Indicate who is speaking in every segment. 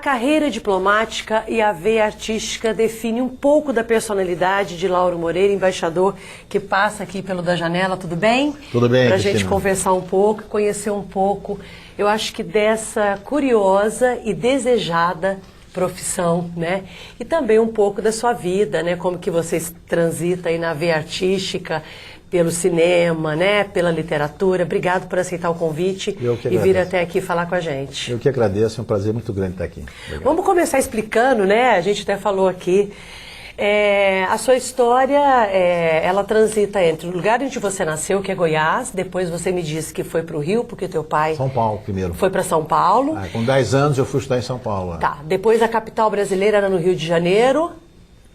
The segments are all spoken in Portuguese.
Speaker 1: carreira diplomática e a veia artística define um pouco da personalidade de Lauro Moreira, embaixador que passa aqui pelo Da Janela, tudo bem?
Speaker 2: Tudo bem,
Speaker 1: Para a
Speaker 2: Cristina.
Speaker 1: gente conversar um pouco, conhecer um pouco, eu acho que dessa curiosa e desejada profissão, né? E também um pouco da sua vida, né? Como que você transita aí na veia artística, pelo cinema, né? Pela literatura. Obrigado por aceitar o convite e vir até aqui falar com a gente.
Speaker 2: Eu que agradeço, é um prazer muito grande estar aqui. Obrigado.
Speaker 1: Vamos começar explicando, né? A gente até falou aqui. A sua história, ela transita entre o lugar onde você nasceu, que é Goiás, depois você me disse que foi para o Rio, porque teu pai...
Speaker 2: São Paulo primeiro.
Speaker 1: Foi para São Paulo.
Speaker 2: Com 10 anos eu fui estudar em São Paulo.
Speaker 1: Tá, depois a capital brasileira era no Rio de Janeiro.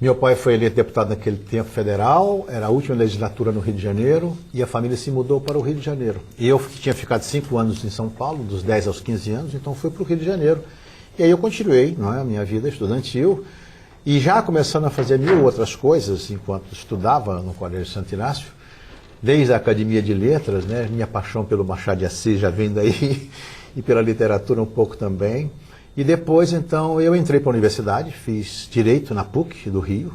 Speaker 2: Meu pai foi eleito deputado naquele tempo federal, era a última legislatura no Rio de Janeiro, e a família se mudou para o Rio de Janeiro. Eu tinha ficado 5 anos em São Paulo, dos 10 aos 15 anos, então fui para o Rio de Janeiro. E aí eu continuei, não é, a minha vida estudantil, e já começando a fazer mil outras coisas enquanto estudava no Colégio Santo Inácio, desde a Academia de Letras, né, minha paixão pelo Machado de Assis já vem daí, e pela literatura um pouco também. E depois, então, eu entrei para a universidade, fiz Direito na PUC do Rio,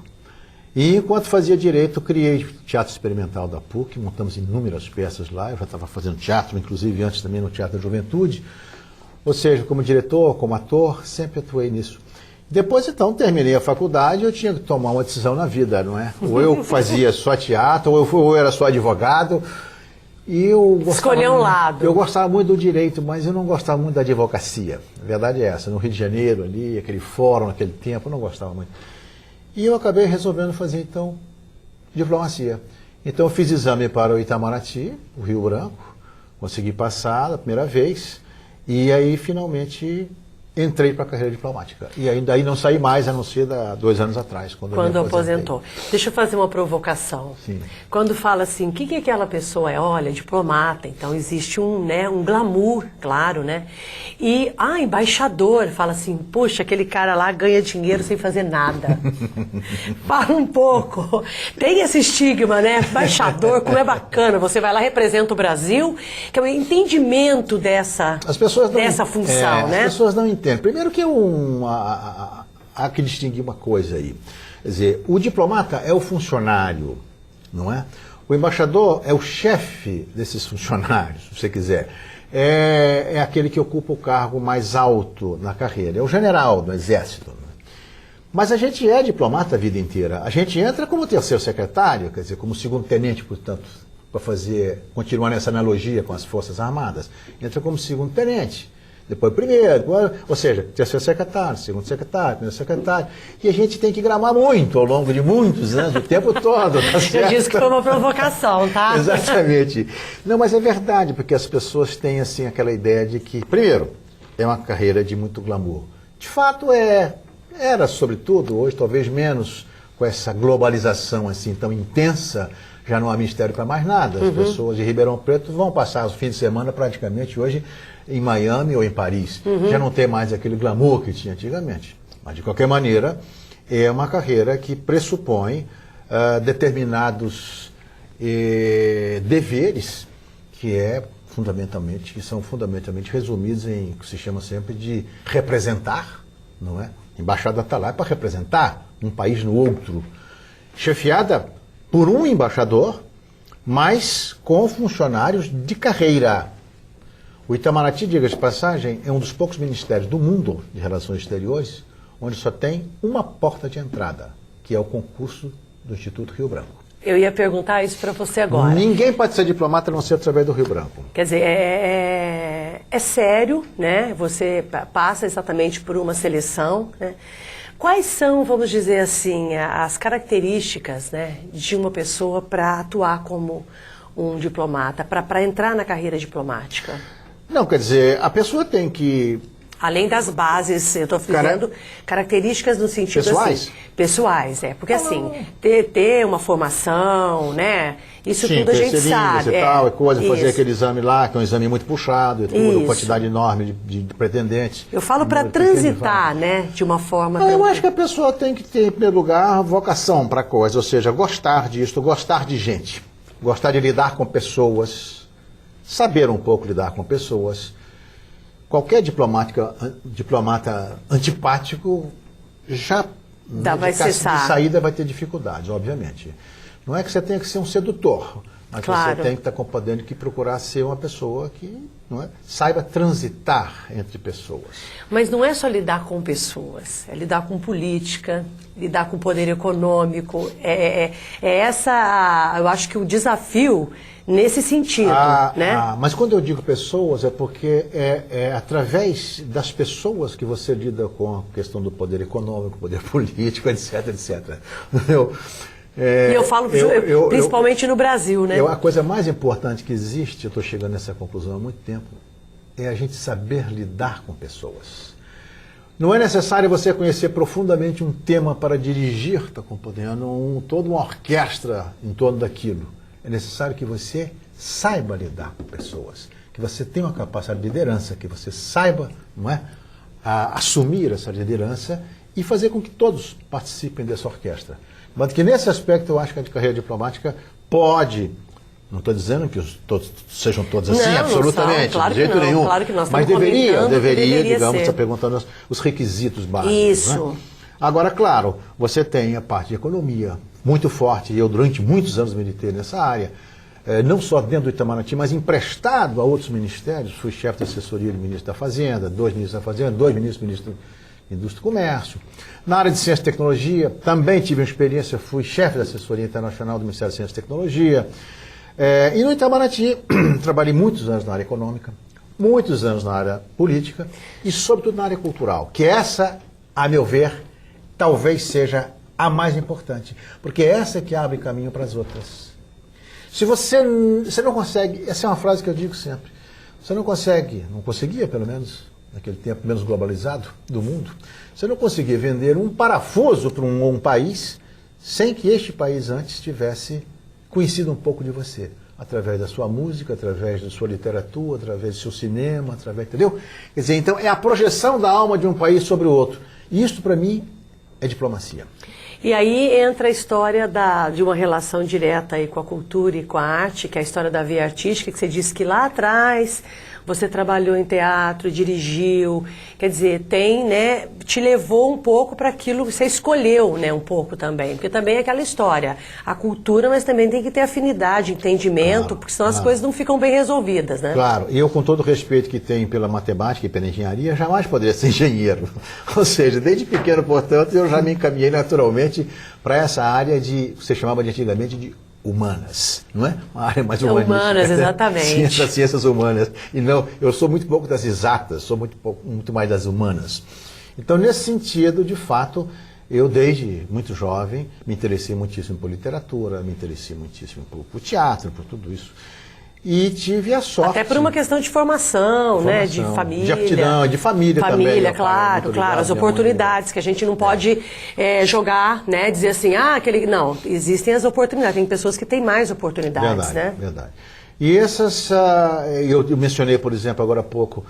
Speaker 2: e enquanto fazia Direito, criei Teatro Experimental da PUC, montamos inúmeras peças lá, eu já estava fazendo teatro, inclusive antes também no Teatro da Juventude, ou seja, como diretor, como ator, sempre atuei nisso. Depois, então, terminei a faculdade, eu tinha que tomar uma decisão na vida, não é? Ou eu fazia só teatro, ou eu era só advogado. E eu
Speaker 1: escolher um lado.
Speaker 2: Eu gostava muito do direito, mas eu não gostava muito da advocacia. A verdade é essa, no Rio de Janeiro ali, aquele fórum naquele tempo, eu não gostava muito. E eu acabei resolvendo fazer, então, diplomacia. Então eu fiz exame para o Itamaraty, o Rio Branco, consegui passar a primeira vez, e aí finalmente entrei para a carreira diplomática. E ainda aí não saí mais, a não ser 2 anos atrás, quando eu me
Speaker 1: aposentou. Deixa eu fazer uma provocação.
Speaker 2: Sim.
Speaker 1: Quando fala assim, o que aquela pessoa é? Olha, diplomata, então existe um glamour, claro, né? E, embaixador, fala assim, puxa, aquele cara lá ganha dinheiro sem fazer nada. Fala um pouco. Tem esse estigma, né? Embaixador, como é bacana, você vai lá, representa o Brasil, que é o entendimento dessa função, né?
Speaker 2: As pessoas não entendem. Primeiro que há que distinguir uma coisa aí. Quer dizer, o diplomata é o funcionário, não é? O embaixador é o chefe desses funcionários, se você quiser. É aquele que ocupa o cargo mais alto na carreira, é o general do exército. Mas a gente é diplomata a vida inteira. A gente entra como terceiro secretário, quer dizer, como segundo tenente, portanto, para continuar nessa analogia com as Forças Armadas. Entra como segundo tenente. Depois primeiro, ou seja, terceiro secretário, segundo secretário, primeiro secretário. E a gente tem que gramar muito ao longo de muitos anos, o tempo todo. Tá certo?
Speaker 1: Eu disse que foi uma provocação, tá?
Speaker 2: Exatamente. Não, mas é verdade, porque as pessoas têm assim aquela ideia de que, primeiro, é uma carreira de muito glamour. De fato era sobretudo, hoje talvez menos, com essa globalização assim tão intensa, já não há mistério para mais nada. As pessoas de Ribeirão Preto vão passar os fins de semana praticamente hoje em Miami ou em Paris. Já não tem mais aquele glamour que tinha antigamente. Mas, de qualquer maneira, é uma carreira que pressupõe determinados deveres que são fundamentalmente resumidos em que se chama sempre de representar, não é? A embaixada está lá para representar um país no outro, chefiada por um embaixador, mas com funcionários de carreira. O Itamaraty, diga-se de passagem, é um dos poucos ministérios do mundo de relações exteriores onde só tem uma porta de entrada, que é o concurso do Instituto Rio Branco.
Speaker 1: Eu ia perguntar isso para você agora.
Speaker 2: Ninguém pode ser diplomata a não ser através do Rio Branco.
Speaker 1: Quer dizer, é sério, né? Você passa exatamente por uma seleção, né? Quais são, vamos dizer assim, as características, né, de uma pessoa para atuar como um diplomata, para entrar na carreira diplomática?
Speaker 2: Não, quer dizer, a pessoa tem que...
Speaker 1: Além das bases, eu estou dizendo características no sentido
Speaker 2: pessoais?
Speaker 1: Assim, pessoais, porque assim, ter uma formação, né, isso
Speaker 2: Sim,
Speaker 1: tudo a gente sabe.
Speaker 2: E tal, fazer aquele exame lá, que é um exame muito puxado, e tudo, quantidade enorme de pretendentes.
Speaker 1: Eu falo para transitar, né, de uma forma...
Speaker 2: Não, eu acho que a pessoa tem que ter, em primeiro lugar, vocação para a coisa, ou seja, gostar disso, gostar de gente, gostar de lidar com pessoas, saber um pouco lidar com pessoas, qualquer diplomata antipático já
Speaker 1: vai
Speaker 2: de
Speaker 1: cessar.
Speaker 2: saída vai ter dificuldades, obviamente. Não é que você tenha que ser um sedutor, mas
Speaker 1: claro.
Speaker 2: você tem que estar compreendendo que procurar ser uma pessoa que saiba transitar entre pessoas.
Speaker 1: Mas não é só lidar com pessoas, é lidar com política, lidar com poder econômico. Eu acho que o desafio nesse sentido, né?
Speaker 2: Mas quando eu digo pessoas, é porque é através das pessoas que você lida com a questão do poder econômico, poder político, etc, etc.
Speaker 1: E eu falo principalmente no Brasil, né?
Speaker 2: A coisa mais importante que existe, eu estou chegando nessa conclusão há muito tempo, é a gente saber lidar com pessoas. Não é necessário você conhecer profundamente um tema para dirigir, está compreendendo, toda uma orquestra em torno daquilo. É necessário que você saiba lidar com pessoas, que você tenha uma capacidade de liderança, que você saiba, assumir essa liderança e fazer com que todos participem dessa orquestra. Mas que nesse aspecto eu acho que a carreira diplomática pode, não estou dizendo que sejam todos assim,
Speaker 1: não,
Speaker 2: absolutamente,
Speaker 1: não são, claro
Speaker 2: de jeito
Speaker 1: que não,
Speaker 2: nenhum,
Speaker 1: claro que nós
Speaker 2: mas deveria, digamos,
Speaker 1: ser.
Speaker 2: está perguntando os requisitos básicos.
Speaker 1: Isso.
Speaker 2: Né? Agora, claro, você tem a parte de economia muito forte, e eu durante muitos anos militei nessa área, não só dentro do Itamaraty, mas emprestado a outros ministérios. Fui chefe de assessoria do ministro da Fazenda, 2 ministros da Fazenda, 2 ministros da Indústria e Comércio. Na área de Ciência e Tecnologia, também tive uma experiência, fui chefe da assessoria internacional do Ministério da Ciência e Tecnologia. E no Itamaraty, trabalhei muitos anos na área econômica, muitos anos na área política e, sobretudo, na área cultural, que essa, a meu ver, talvez seja a mais importante, porque é essa que abre caminho para as outras. Se você não consegue, essa é uma frase que eu digo sempre, você não conseguia pelo menos, naquele tempo menos globalizado do mundo, você não conseguia vender um parafuso para um país sem que este país antes tivesse conhecido um pouco de você, através da sua música, através da sua literatura, através do seu cinema, entendeu? Quer dizer, então é a projeção da alma de um país sobre o outro. E isso, para mim, é diplomacia.
Speaker 1: E aí entra a história de uma relação direta aí com a cultura e com a arte, que é a história da veia artística, que você disse que lá atrás você trabalhou em teatro, dirigiu, quer dizer, te levou um pouco para aquilo que você escolheu, né, um pouco também, porque também é aquela história, a cultura, mas também tem que ter afinidade, entendimento, porque senão as coisas não ficam bem resolvidas, né?
Speaker 2: Claro, e eu com todo o respeito que tenho pela matemática e pela engenharia, jamais poderia ser engenheiro, ou seja, desde pequeno, portanto, eu já me encaminhei naturalmente para essa área que você chamava antigamente de humanas, não é? Uma área mais humanista.
Speaker 1: Humanas, exatamente.
Speaker 2: Ciências humanas. E não, eu sou muito pouco das exatas, sou muito mais das humanas. Então, nesse sentido, de fato, eu desde muito jovem me interessei muitíssimo por literatura, me interessei muitíssimo por teatro, por tudo isso. E tive a sorte...
Speaker 1: Até por uma questão de formação, né? De família.
Speaker 2: De aptidão, de família também.
Speaker 1: Família, claro. As oportunidades que a gente não pode jogar, né? Dizer assim, não, existem as oportunidades. Tem pessoas que têm mais oportunidades, né?
Speaker 2: Verdade. E essas, eu mencionei, por exemplo, agora há pouco,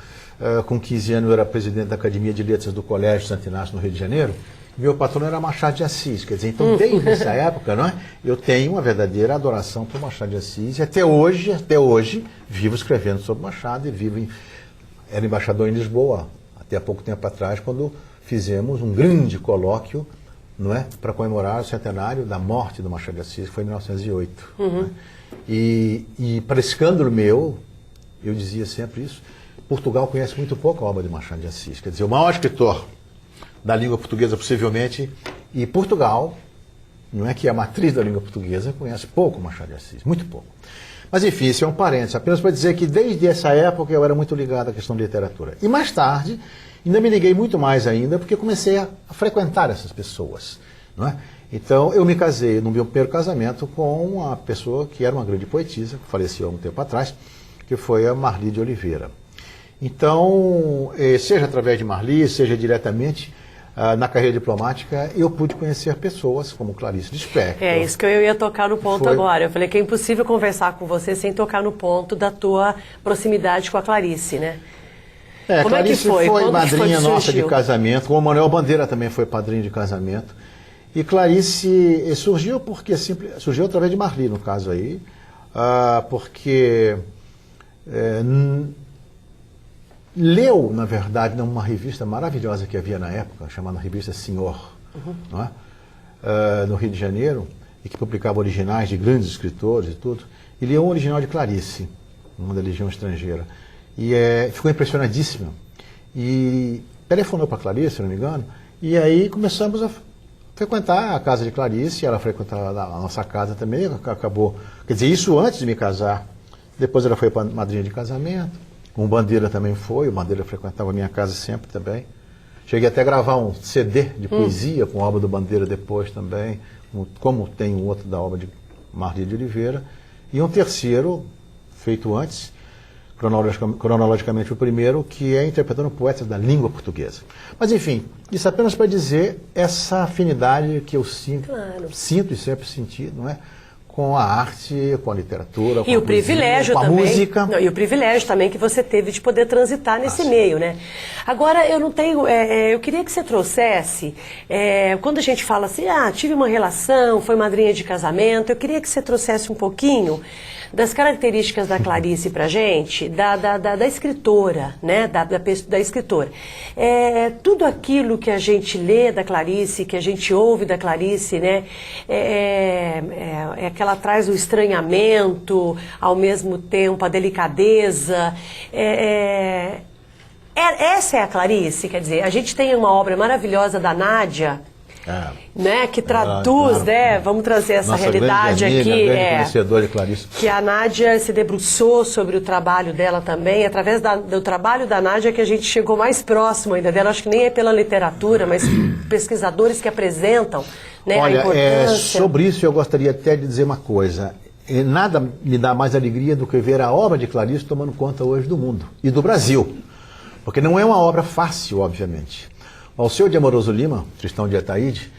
Speaker 2: com 15 anos eu era presidente da Academia de Letras do Colégio Santo Inácio, no Rio de Janeiro. Meu patrono era Machado de Assis, quer dizer, então desde essa época, não é? Eu tenho uma verdadeira adoração por Machado de Assis e até hoje, vivo escrevendo sobre Machado e era embaixador em Lisboa, até há pouco tempo atrás, quando fizemos um grande colóquio, não é? Para comemorar o centenário da morte do Machado de Assis, que foi em 1908. Né? E para escândalo meu, eu dizia sempre isso, Portugal conhece muito pouco a obra de Machado de Assis, quer dizer, o maior escritor da língua portuguesa, possivelmente, e Portugal, não é que é a matriz da língua portuguesa, conhece pouco Machado de Assis, muito pouco. Mas enfim, isso é um parênteses, apenas para dizer que desde essa época eu era muito ligado à questão de literatura. E mais tarde, ainda me liguei muito mais ainda, porque comecei a frequentar essas pessoas, não é? Então, eu me casei no meu primeiro casamento com uma pessoa que era uma grande poetisa, que faleceu há um tempo atrás, que foi a Marli de Oliveira. Então, seja através de Marli, seja diretamente, na carreira diplomática, eu pude conhecer pessoas como Clarice Lispector.
Speaker 1: É isso que eu ia tocar no ponto agora. Eu falei que é impossível conversar com você sem tocar no ponto da tua proximidade com a Clarice, né? Como
Speaker 2: Clarice
Speaker 1: é que
Speaker 2: foi madrinha nossa de casamento, como o Manuel Bandeira também foi padrinho de casamento. E Clarice surgiu surgiu através de Marli, no caso aí, leu, na verdade, numa revista maravilhosa que havia na época, chamada Revista Senhor, não é? No Rio de Janeiro, e que publicava originais de grandes escritores e tudo, e leu um original de Clarice, uma da Legião Estrangeira, e ficou impressionadíssima. E telefonou para Clarice, se não me engano, e aí começamos a frequentar a casa de Clarice, ela frequentava a nossa casa também, acabou, quer dizer, isso antes de me casar. Depois ela foi para madrinha de casamento, o Bandeira também foi, o Bandeira frequentava a minha casa sempre também. Cheguei até a gravar um CD de poesia com a obra do Bandeira depois também, como tem um outro da obra de Marli de Oliveira, e um terceiro, feito antes, cronologicamente o primeiro, que é interpretando poetas da língua portuguesa. Mas enfim, isso apenas para dizer essa afinidade que eu sinto, sinto e sempre senti, não é? Com a arte, com a literatura, com
Speaker 1: e
Speaker 2: a
Speaker 1: o privilégio
Speaker 2: poesia, com a
Speaker 1: também,
Speaker 2: música.
Speaker 1: Não, e o privilégio também que você teve de poder transitar nesse meio, né? Agora, eu não tenho... eu queria que você trouxesse, quando a gente fala assim, tive uma relação, foi madrinha de casamento, eu queria que você trouxesse um pouquinho das características da Clarice pra gente, da escritora, né? Da escritora. Tudo aquilo que a gente lê da Clarice, que a gente ouve da Clarice, né? Que ela traz o estranhamento, ao mesmo tempo a delicadeza. Essa é a Clarice, quer dizer, a gente tem uma obra maravilhosa da Nádia, né, que traduz, né, vamos trazer essa
Speaker 2: nossa
Speaker 1: realidade
Speaker 2: grande amiga,
Speaker 1: aqui,
Speaker 2: grande conhecedora de Clarice.
Speaker 1: que a Nádia se debruçou sobre o trabalho dela também, através do trabalho da Nádia que a gente chegou mais próximo ainda dela, acho que nem é pela literatura, mas pesquisadores que apresentam, né,
Speaker 2: Olha,
Speaker 1: a importância.
Speaker 2: sobre isso eu gostaria até de dizer uma coisa. Nada me dá mais alegria do que ver a obra de Clarice tomando conta hoje do mundo e do Brasil. Porque não é uma obra fácil, obviamente. O Alceu de Amoroso Lima, Tristão de Ataíde,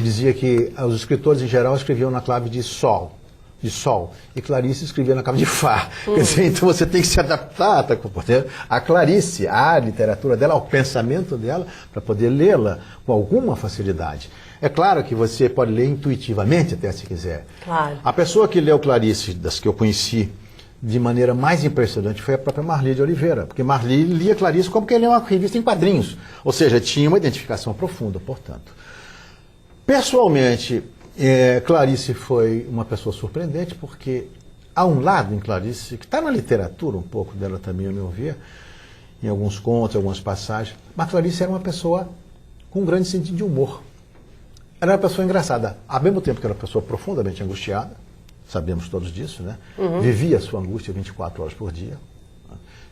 Speaker 2: dizia que os escritores em geral escreviam na clave de sol, e Clarice escrevia na clave de fá. Quer dizer, então você tem que se adaptar a Clarice, à literatura dela, ao pensamento dela, para poder lê-la com alguma facilidade. É claro que você pode ler intuitivamente, até se quiser.
Speaker 1: Claro.
Speaker 2: A pessoa que leu Clarice, das que eu conheci, de maneira mais impressionante foi a própria Marli de Oliveira, porque Marli lia Clarice como que lia uma revista em quadrinhos, ou seja, tinha uma identificação profunda, portanto. Pessoalmente, Clarice foi uma pessoa surpreendente, porque há um lado em Clarice, que está na literatura um pouco dela também, a meu ver, em alguns contos, algumas passagens, mas Clarice era uma pessoa com um grande sentido de humor. Era uma pessoa engraçada, ao mesmo tempo que era uma pessoa profundamente angustiada, sabemos todos disso, né? Vivia a sua angústia 24 horas por dia.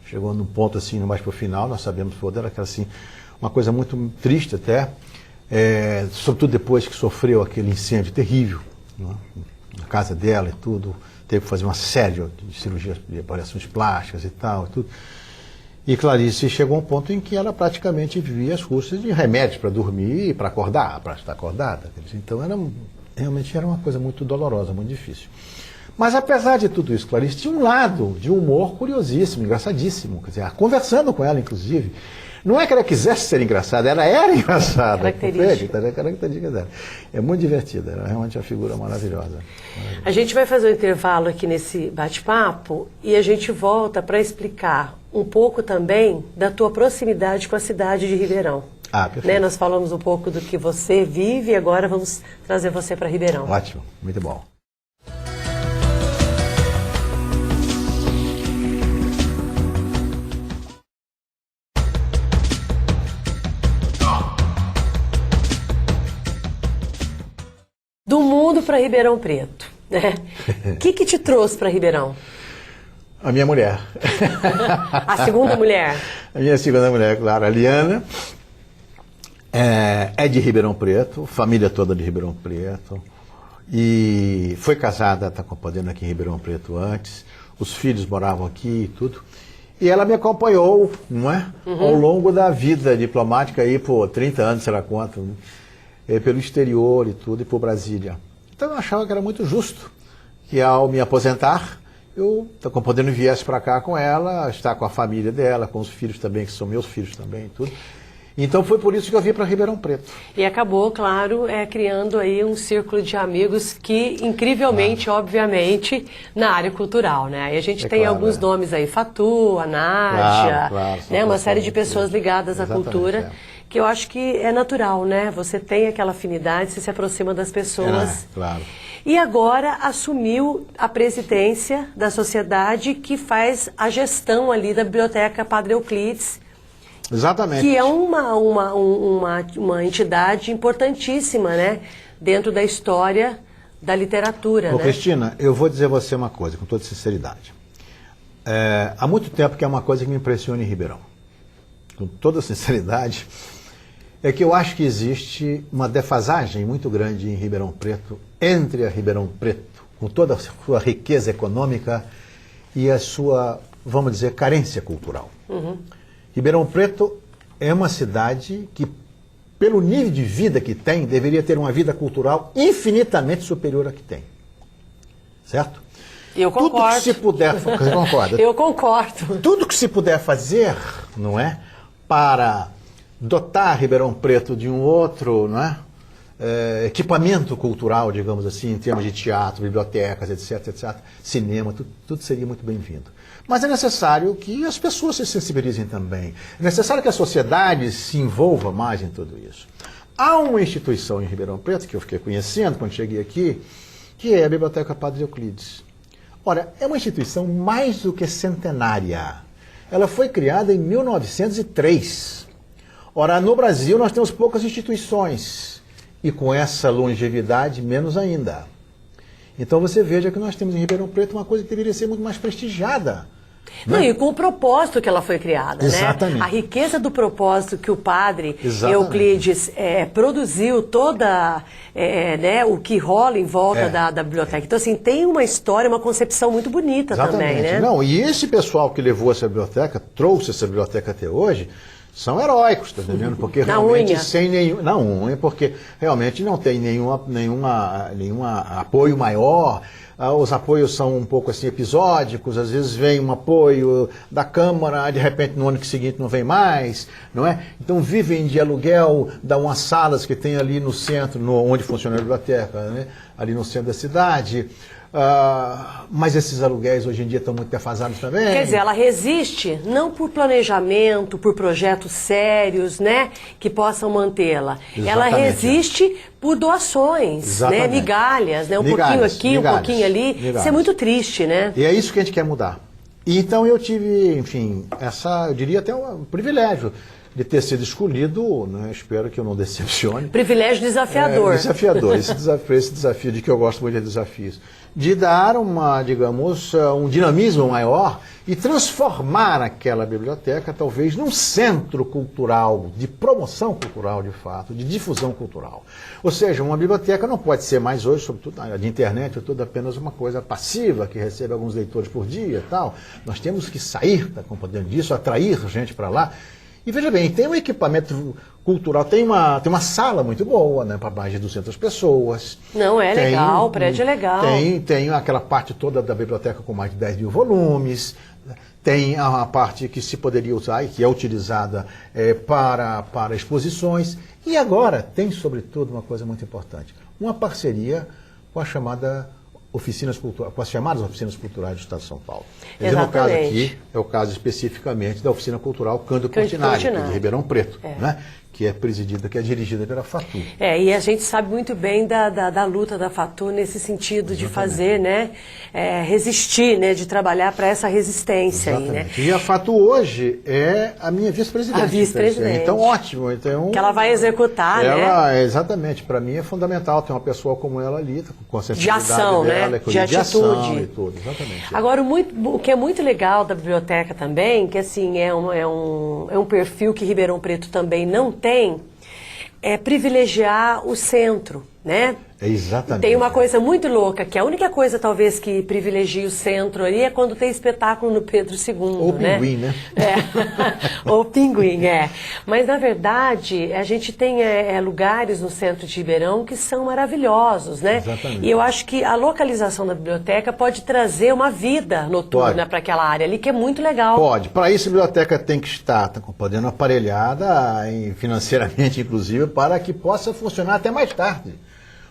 Speaker 2: Chegou num ponto assim, mais para o final, nós sabemos toda, era assim, uma coisa muito triste até, sobretudo depois que sofreu aquele incêndio terrível, né? Na casa dela e tudo, teve que fazer uma série de cirurgias, de avaliações plásticas e tal, e tudo. E Clarice chegou a um ponto em que ela praticamente vivia às custas de remédios para dormir e para acordar, para estar acordada. Então realmente era uma coisa muito dolorosa, muito difícil. Mas apesar de tudo isso, Clarice tinha um lado de humor curiosíssimo, engraçadíssimo. Quer dizer, conversando com ela, inclusive, não é que ela quisesse ser engraçada, ela era engraçada. Característica dela. É muito divertida, ela é realmente uma figura maravilhosa.
Speaker 1: A gente vai fazer um intervalo aqui nesse bate-papo e a gente volta para explicar um pouco também da tua proximidade com a cidade de Ribeirão.
Speaker 2: Perfeito.
Speaker 1: Né? Nós falamos um pouco do que você vive e agora vamos trazer você para Ribeirão.
Speaker 2: Ótimo, muito bom.
Speaker 1: Do mundo para Ribeirão Preto, né? O que te trouxe para Ribeirão?
Speaker 2: A minha mulher.
Speaker 1: A segunda mulher?
Speaker 2: A minha segunda mulher, claro, a Liana. É de Ribeirão Preto, família toda de Ribeirão Preto. E foi casada, está acompanhando aqui em Ribeirão Preto antes. Os filhos moravam aqui e tudo. E ela me acompanhou, não é? Ao longo da vida diplomática aí por 30 anos, sei lá quanto, né? Pelo exterior e tudo, e por Brasília. Então eu achava que era muito justo que ao me aposentar, eu podendo viesse para cá com ela, estar com a família dela, com os filhos também, que são meus filhos também e tudo. Então foi por isso que eu vim para Ribeirão Preto.
Speaker 1: E acabou, claro, criando aí um círculo de amigos que, incrivelmente, obviamente, na área cultural, né? Aí a gente tem
Speaker 2: claro,
Speaker 1: alguns nomes aí, Fatu, a Nádia, né? Uma série de pessoas ligadas à cultura, que eu acho que é natural, né? Você tem aquela afinidade, você se aproxima das pessoas.
Speaker 2: Claro.
Speaker 1: E agora assumiu a presidência da sociedade que faz a gestão ali da Biblioteca Padre Euclides.
Speaker 2: Exatamente.
Speaker 1: Que é uma entidade importantíssima, né? Dentro da história da literatura,
Speaker 2: Ô,
Speaker 1: né?
Speaker 2: Cristina, eu vou dizer a você uma coisa, com toda sinceridade. Há muito tempo que é uma coisa que me impressiona em Ribeirão. Com toda sinceridade, é que eu acho que existe uma defasagem muito grande em Ribeirão Preto, entre a Ribeirão Preto, com toda a sua riqueza econômica e a sua, vamos dizer, carência cultural. Ribeirão Preto é uma cidade que, pelo nível de vida que tem, deveria ter uma vida cultural infinitamente superior à que tem. Certo?
Speaker 1: Eu concordo.
Speaker 2: Tudo que se puder... Você concorda?
Speaker 1: Eu concordo.
Speaker 2: Tudo que se puder fazer, não é? Para dotar Ribeirão Preto de um outro, não é? Equipamento cultural, digamos assim, em termos de teatro, bibliotecas, etc, etc, cinema, tudo seria muito bem-vindo. Mas é necessário que as pessoas se sensibilizem também. É necessário que a sociedade se envolva mais em tudo isso. Há uma instituição em Ribeirão Preto, que eu fiquei conhecendo quando cheguei aqui, que é a Biblioteca Padre Euclides. Ora, é uma instituição mais do que centenária. Ela foi criada em 1903. Ora, no Brasil nós temos poucas instituições. E com essa longevidade, menos ainda. Então você veja que nós temos em Ribeirão Preto uma coisa que deveria ser muito mais prestigiada.
Speaker 1: Não, e com o propósito que ela foi criada,
Speaker 2: Exatamente.
Speaker 1: Né? A riqueza do propósito que o padre Euclides produziu, toda né, o que rola em volta da biblioteca. Então, assim, tem uma história, uma concepção muito bonita também, né?
Speaker 2: Não, e esse pessoal que levou essa biblioteca, trouxe essa biblioteca até hoje, são heróicos, tá entendendo? Porque realmente sem nenhum... Na unha, porque realmente não tem nenhum apoio maior. Os apoios são um pouco assim episódicos, às vezes vem um apoio da Câmara, de repente no ano seguinte não vem mais, não é? Então vivem de aluguel, dá umas salas que tem ali no centro, onde funciona a biblioteca, né? Ali no centro da cidade. Mas esses aluguéis hoje em dia estão muito defasados também.
Speaker 1: Quer dizer, ela resiste não por planejamento, por projetos sérios, né, que possam mantê-la. Ela resiste por doações, né, migalhas, né, pouquinho aqui, um pouquinho ali. Isso é muito triste, né?
Speaker 2: E é isso que a gente quer mudar. E então eu tive, enfim, eu diria até um privilégio de ter sido escolhido, né? Espero que eu não decepcione.
Speaker 1: Privilégio desafiador.
Speaker 2: Desafiador, esse desafio de que eu gosto muito de desafios. De dar um dinamismo maior e transformar aquela biblioteca talvez num centro cultural, de promoção cultural de fato, de difusão cultural. Ou seja, uma biblioteca não pode ser mais hoje, sobretudo de internet, tudo apenas uma coisa passiva que recebe alguns leitores por dia e tal. Nós temos que sair da companhia disso, atrair gente para lá. E veja bem, tem um equipamento cultural, tem uma sala muito boa, né, para mais de 200 pessoas.
Speaker 1: Não, legal, o prédio é legal.
Speaker 2: Tem aquela parte toda da biblioteca com mais de 10 mil volumes, tem a parte que se poderia usar e que é utilizada para exposições. E agora tem, sobretudo, uma coisa muito importante, uma parceria com a chamada com as chamadas oficinas culturais do Estado de São Paulo. No caso aqui, é o caso especificamente da Oficina Cultural Cândido Portinari, de Ribeirão Preto, né? Que é presidida, que é dirigida pela Fatu.
Speaker 1: E a gente sabe muito bem da luta da Fatu nesse sentido de fazer, né, resistir, né, de trabalhar para essa resistência aí, né?
Speaker 2: E a Fatu hoje é a minha vice-presidente.
Speaker 1: A vice-presidente.
Speaker 2: Então, ótimo. Então,
Speaker 1: que ela vai executar, né?
Speaker 2: Exatamente. Para mim é fundamental ter uma pessoa como ela ali, com a sensibilidade
Speaker 1: de ação,
Speaker 2: dela,
Speaker 1: né? De atitude.
Speaker 2: Ação e tudo. Exatamente.
Speaker 1: Agora, o que é muito legal da biblioteca também, que assim, é um perfil que Ribeirão Preto também não tem, é privilegiar o centro, né?
Speaker 2: É exatamente.
Speaker 1: Tem uma coisa muito louca, que a única coisa talvez que privilegia o centro ali é quando tem espetáculo no Pedro II,
Speaker 2: Ou
Speaker 1: né?
Speaker 2: Pinguim, né?
Speaker 1: Ou Pinguim, Mas na verdade, a gente tem lugares no centro de Ribeirão que são maravilhosos, né?
Speaker 2: Exatamente.
Speaker 1: E eu acho que a localização da biblioteca pode trazer uma vida noturna para aquela área ali, que é muito legal.
Speaker 2: Pode. Para isso, a biblioteca tem que estar podendo aparelhada financeiramente, inclusive, para que possa funcionar até mais tarde.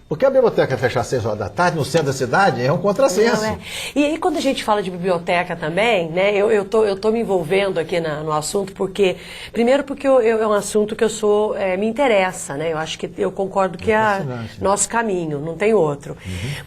Speaker 2: Porque a biblioteca fechar às 6 horas da tarde no centro da cidade é um contrassenso.
Speaker 1: Não, E aí quando a gente fala de biblioteca também, né, eu tô me envolvendo aqui no assunto primeiro porque é um assunto que me interessa, né, eu acho que eu concordo que é nosso caminho, não tem outro.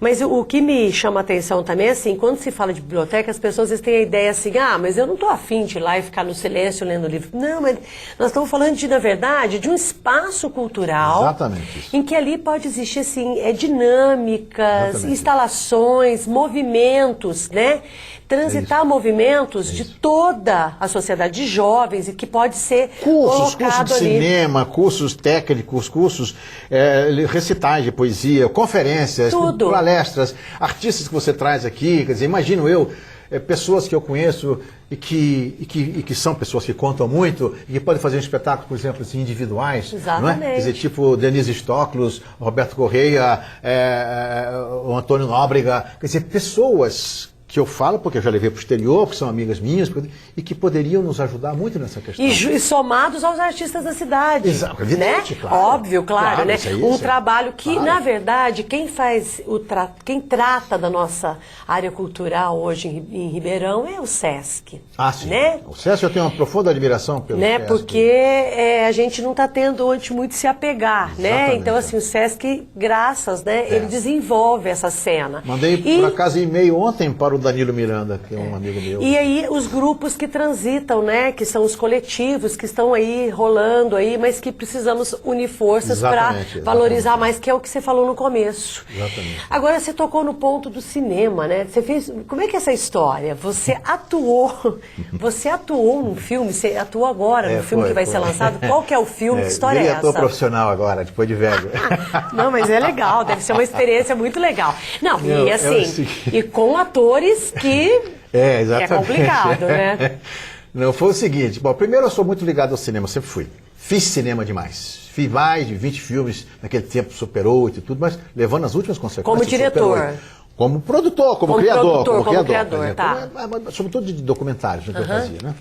Speaker 1: Mas o que me chama a atenção também é assim, quando se fala de biblioteca, as pessoas às vezes têm a ideia assim, mas eu não estou afim de ir lá e ficar no silêncio lendo livro. Não, mas nós estamos falando na verdade, de um espaço cultural.
Speaker 2: Exatamente isso.
Speaker 1: Em que ali pode existir assim, dinâmicas, exatamente, instalações, movimentos, né? Transitar movimentos de toda a sociedade, de jovens, e que pode ser
Speaker 2: cursos de
Speaker 1: ali.
Speaker 2: Cinema, cursos técnicos, cursos recitais de poesia, conferências, palestras, artistas que você traz aqui, quer dizer, imagino eu, pessoas que eu conheço e que são pessoas que contam muito e que podem fazer um espetáculo, por exemplo, assim, individuais.
Speaker 1: Exatamente.
Speaker 2: Não é? Quer dizer, tipo Denise Stoklos, Roberto Correia, o Antônio Nóbrega. Quer dizer, pessoas que eu falo, porque eu já levei para o exterior, que são amigas minhas, e que poderiam nos ajudar muito nessa questão.
Speaker 1: E somados aos artistas da cidade.
Speaker 2: Exato, evidente,
Speaker 1: né?
Speaker 2: claro.
Speaker 1: Óbvio, claro, né?
Speaker 2: Aí,
Speaker 1: trabalho que, na verdade, quem trata da nossa área cultural hoje em Ribeirão é o SESC.
Speaker 2: Sim.
Speaker 1: Né?
Speaker 2: O SESC eu tenho uma profunda admiração pelo SESC.
Speaker 1: Porque a gente não está tendo onde muito se apegar,
Speaker 2: exatamente,
Speaker 1: né? Então, assim, o SESC, graças, né? Ele desenvolve essa cena.
Speaker 2: Mandei, por acaso, e-mail ontem para o Danilo Miranda, que é um amigo meu.
Speaker 1: E aí os grupos que transitam, né, que são os coletivos que estão aí rolando aí, mas que precisamos unir forças para valorizar mais, que é o que você falou no começo.
Speaker 2: Exatamente.
Speaker 1: Agora você tocou no ponto do cinema, né? Você fez, como é que é essa história? Você atuou num filme, você atuou agora no filme que vai ser lançado. Qual que é o filme? Que história é essa?
Speaker 2: Eu estou profissional agora, depois de velho.
Speaker 1: Não, mas é legal, deve ser uma experiência muito legal. E assim, e com atores que é complicado, né?
Speaker 2: Não, foi o seguinte, primeiro eu sou muito ligado ao cinema, sempre fui. Fiz cinema demais. Fiz mais de 20 filmes, naquele tempo Super 8 e tudo, mas levando as últimas consequências.
Speaker 1: Como diretor?
Speaker 2: Como produtor, como criador. Como criador,
Speaker 1: tá.
Speaker 2: Sobretudo de documentários, que eu fazia, né?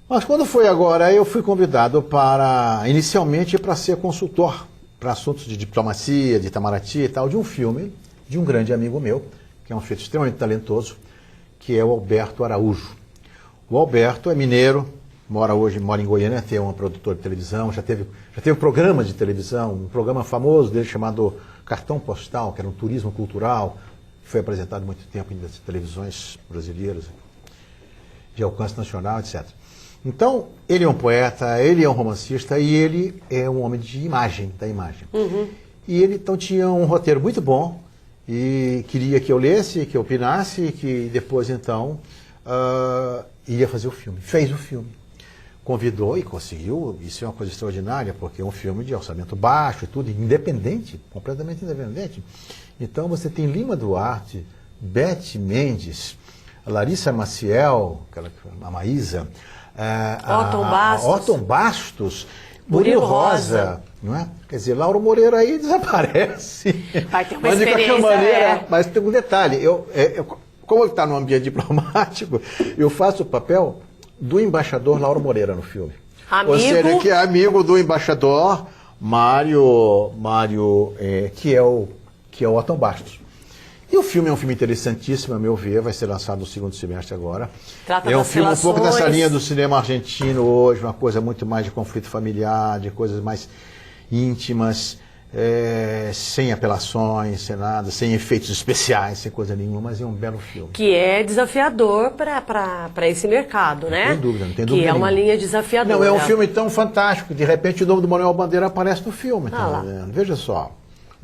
Speaker 2: Mas quando foi agora, eu fui convidado inicialmente para ser consultor para assuntos de diplomacia, de Itamaraty e tal, de um filme de um grande amigo meu, que é um sujeito extremamente talentoso, que é o Alberto Araújo. O Alberto é mineiro, mora em Goiânia, tem uma produtora de televisão, já teve programa de televisão, um programa famoso dele chamado Cartão Postal, que era um turismo cultural, que foi apresentado há muito tempo em televisões brasileiras, de alcance nacional, etc. Então, ele é um poeta, ele é um romancista e ele é um homem de imagem, da imagem. E ele, então, tinha um roteiro muito bom, e queria que eu lesse, que eu opinasse, que depois, então, ia fazer o filme. Fez o filme. Convidou e conseguiu, isso é uma coisa extraordinária, porque é um filme de orçamento baixo e tudo, independente, completamente independente. Então você tem Lima Duarte, Beth Mendes, Larissa Maciel, a Maísa, Otton Bastos, Murilo Rosa, não é? Quer dizer, Lauro Moreira aí desaparece.
Speaker 1: Vai ter uma
Speaker 2: mas de qualquer
Speaker 1: experiência,
Speaker 2: maneira, mas tem um detalhe, como ele está no ambiente diplomático, eu faço o papel do embaixador Lauro Moreira no filme.
Speaker 1: Amigo?
Speaker 2: Ou seja, que é amigo do embaixador Mário, que é o Otton Bastos. E o filme é um filme interessantíssimo, a meu ver, vai ser lançado no segundo semestre agora.
Speaker 1: É
Speaker 2: um filme um pouco nessa linha do cinema argentino hoje, uma coisa muito mais de conflito familiar, de coisas mais íntimas, sem apelações, sem nada, sem efeitos especiais, sem coisa nenhuma, mas é um belo filme.
Speaker 1: Que é desafiador para esse mercado, né?
Speaker 2: Não tem dúvida
Speaker 1: Que é uma linha desafiadora.
Speaker 2: Não, é um filme tão fantástico, de repente o nome do Manuel Bandeira aparece no filme. Veja só.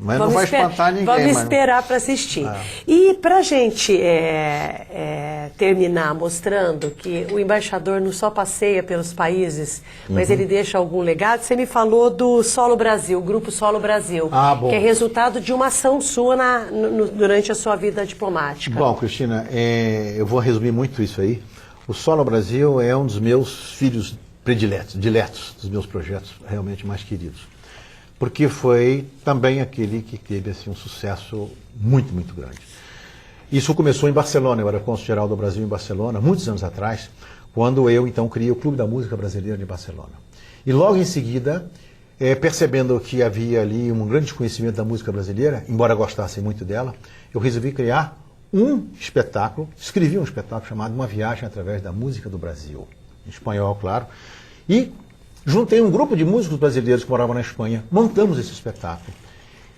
Speaker 2: Mas não vai espantar ninguém.
Speaker 1: Vamos esperar para assistir. E para a gente terminar mostrando que o embaixador não só passeia pelos países, mas ele deixa algum legado. Você me falou do Solo Brasil, o Grupo Solo Brasil, que é resultado de uma ação sua durante a sua vida diplomática.
Speaker 2: Bom, Cristina, eu vou resumir muito isso aí. O Solo Brasil é um dos meus filhos diletos, dos meus projetos realmente mais queridos. Porque foi também aquele que teve assim, um sucesso muito, muito grande. Isso começou em Barcelona, eu era cônsul-geral do Brasil em Barcelona, muitos anos atrás, quando eu então criei o Clube da Música Brasileira de Barcelona. E logo em seguida, percebendo que havia ali um grande desconhecimento da música brasileira, embora gostasse muito dela, eu resolvi criar um espetáculo, escrevi um espetáculo chamado Uma Viagem através da Música do Brasil, em espanhol, claro, e juntei um grupo de músicos brasileiros que moravam na Espanha, montamos esse espetáculo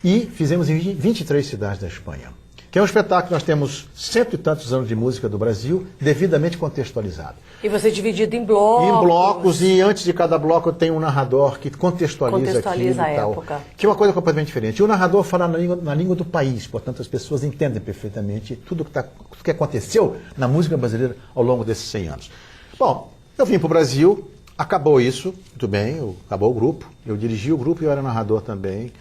Speaker 2: e fizemos em 23 cidades da Espanha. Que é um espetáculo que nós temos 100 e tantos anos de música do Brasil, devidamente contextualizado.
Speaker 1: E você é dividido em blocos.
Speaker 2: Em blocos, e antes de cada bloco tem um narrador que contextualiza aquilo
Speaker 1: a
Speaker 2: e tal.
Speaker 1: época.
Speaker 2: Que é uma coisa completamente diferente. E o narrador fala na língua do país, portanto as pessoas entendem perfeitamente tudo que aconteceu na música brasileira ao longo desses 100 anos. Bom, eu vim para o Brasil. Acabou isso, muito bem, acabou o grupo, eu dirigi o grupo e eu era narrador também.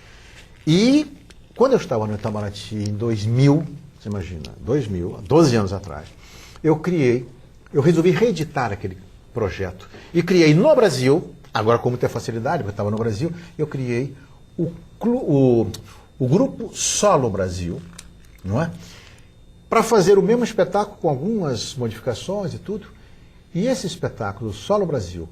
Speaker 2: E quando eu estava no Itamaraty em 2000, você imagina, 2000, 12 anos atrás, eu resolvi reeditar aquele projeto. E criei no Brasil, agora com muita facilidade, porque eu estava no Brasil, eu criei o Grupo Solo Brasil, não é? Para fazer o mesmo espetáculo com algumas modificações e tudo. E esse espetáculo, Solo Brasil,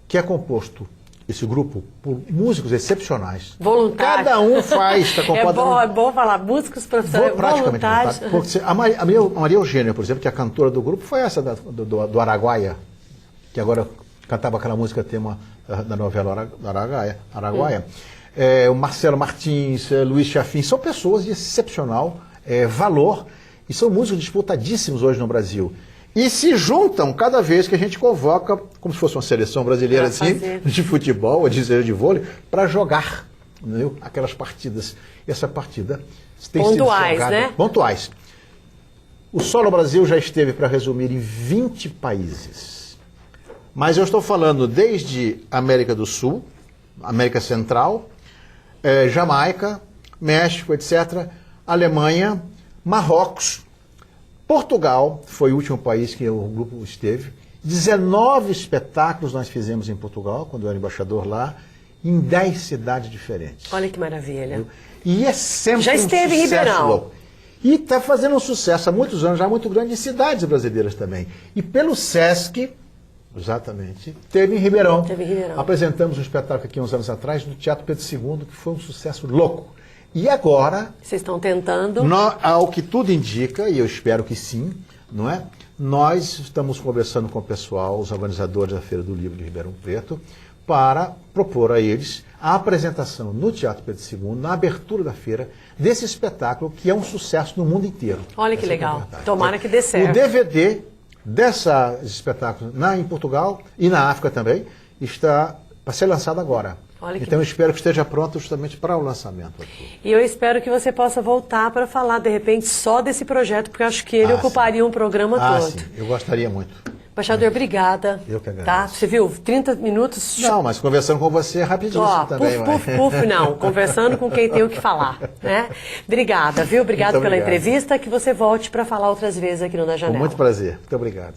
Speaker 2: que é composto, esse grupo, por músicos excepcionais.
Speaker 1: Voluntários.
Speaker 2: Cada um faz, está composto...
Speaker 1: É bom falar, músicos profissionais,
Speaker 2: praticamente
Speaker 1: voluntários.
Speaker 2: Porque a Maria Eugênia, por exemplo, que é a cantora do grupo, foi essa do Araguaia, que agora cantava aquela música tema da novela Araguaia. O Marcelo Martins, Luiz Chafim, são pessoas de excepcional valor e são músicos disputadíssimos hoje no Brasil. E se juntam cada vez que a gente convoca, como se fosse uma seleção brasileira assim, de futebol ou de vôlei, para jogar, entendeu? Aquelas partidas. E essa partida tem sido jogada, né? Pontuais. O Solo Brasil já esteve, para resumir, em 20 países. Mas eu estou falando desde América do Sul, América Central, Jamaica, México, etc., Alemanha, Marrocos, Portugal foi o último país que o grupo esteve. 19 espetáculos nós fizemos em Portugal, quando eu era embaixador lá, em 10 cidades diferentes.
Speaker 1: Olha que maravilha.
Speaker 2: E é sempre
Speaker 1: já esteve em Ribeirão.
Speaker 2: Louco. E está fazendo um sucesso há muitos anos, já muito grande, em cidades brasileiras também. E pelo Sesc, exatamente, teve em Ribeirão. Apresentamos um espetáculo aqui uns anos atrás, no Teatro Pedro II, que foi um sucesso louco. E agora...
Speaker 1: Vocês estão tentando...
Speaker 2: Ao que tudo indica, e eu espero que sim, não é? Nós estamos conversando com o pessoal, os organizadores da Feira do Livro de Ribeirão Preto, para propor a eles a apresentação no Teatro Pedro II, na abertura da feira, desse espetáculo que é um sucesso no mundo inteiro.
Speaker 1: Olha que legal. Tomara que dê certo.
Speaker 2: O DVD desses espetáculos em Portugal e na África também está para ser lançado agora. Então eu espero que esteja pronto justamente para o lançamento aqui.
Speaker 1: E eu espero que você possa voltar para falar, de repente, só desse projeto, porque eu acho que ele ocuparia um programa todo.
Speaker 2: Sim, eu gostaria muito.
Speaker 1: Embaixador, obrigada.
Speaker 2: Eu que agradeço.
Speaker 1: Tá? Você viu? 30 minutos...
Speaker 2: Não, mas conversando com você é rapidíssimo também.
Speaker 1: Não. Conversando com quem tem o que falar. Né? Obrigada, viu? Obrigado pela entrevista. Que você volte para falar outras vezes aqui no Da Janela.
Speaker 2: Com muito prazer. Muito obrigado.